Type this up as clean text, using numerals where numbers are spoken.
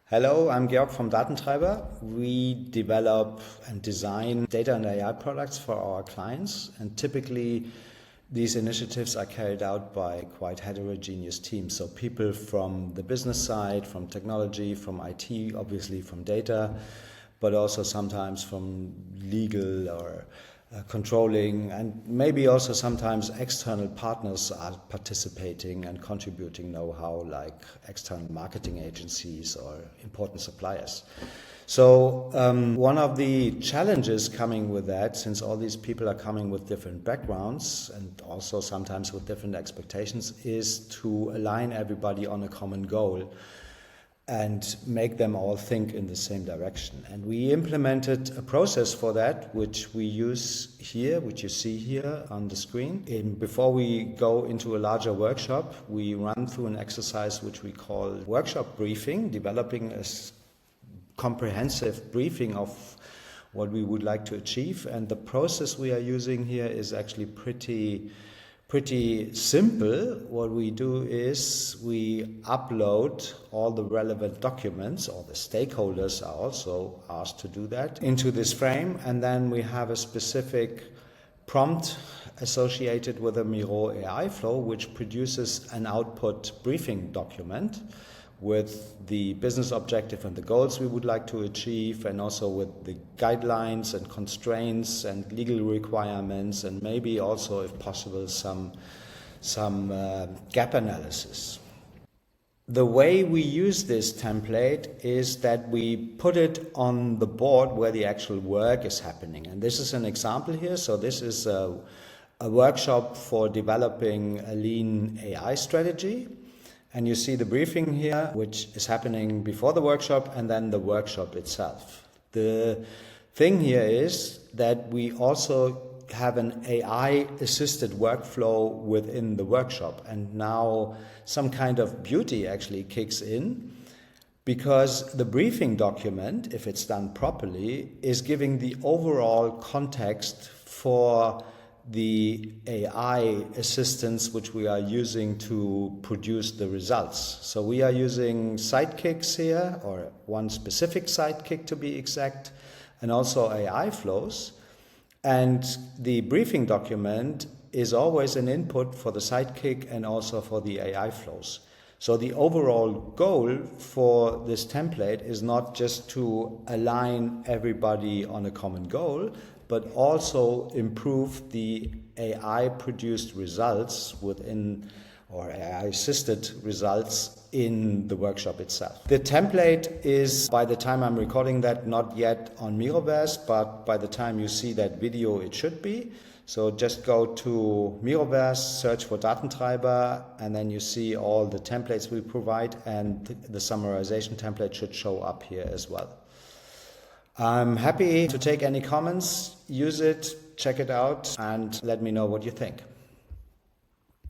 Hello, I'm Georg from Datentreiber. We develop and design data and AI products for our clients, and typically these initiatives are carried out by quite heterogeneous teams. So people from the business side, from technology, from IT, obviously from data, but also sometimes from legal or controlling, and maybe also sometimes external partners are participating and contributing know-how, like external marketing agencies or important suppliers. So one of the challenges coming with that, since all these people are coming with different backgrounds and also sometimes with different expectations, is to align everybody on a common goal and make them all think in the same direction. And we implemented a process for that, which we use here, which you see here on the screen. Before we go into a larger workshop, we run through an exercise which we call workshop briefing, developing a comprehensive briefing of what we would like to achieve. And the process we are using here is actually pretty simple. What we do is we upload all the relevant documents, or the stakeholders are also asked to do that, into this frame, and then we have a specific prompt associated with a Miro AI flow, which produces an output briefing document with the business objective and the goals we would like to achieve, and also with the guidelines and constraints and legal requirements, and maybe also, if possible, some gap analysis. The way we use this template is that we put it on the board where the actual work is happening. And this is an example here. So this is a workshop for developing a lean AI strategy. And you see the briefing here, which is happening before the workshop, and then the workshop itself. The thing here is that we also have an AI-assisted workflow within the workshop. And now some kind of beauty actually kicks in, because the briefing document, if it's done properly, is giving the overall context for the AI assistance which we are using to produce the results. So we are using sidekicks here, or one specific sidekick to be exact, and also AI flows. And the briefing document is always an input for the sidekick and also for the AI flows. So the overall goal for this template is not just to align everybody on a common goal, but also improve the AI-produced results within, or AI-assisted results in the workshop itself. The template is, by the time I'm recording that, not yet on Miroverse, but by the time you see that video, it should be. So just go to Miroverse, search for Datentreiber, and then you see all the templates we provide, and the summarization template should show up here as well. I'm happy to take any comments, use it, check it out, and let me know what you think.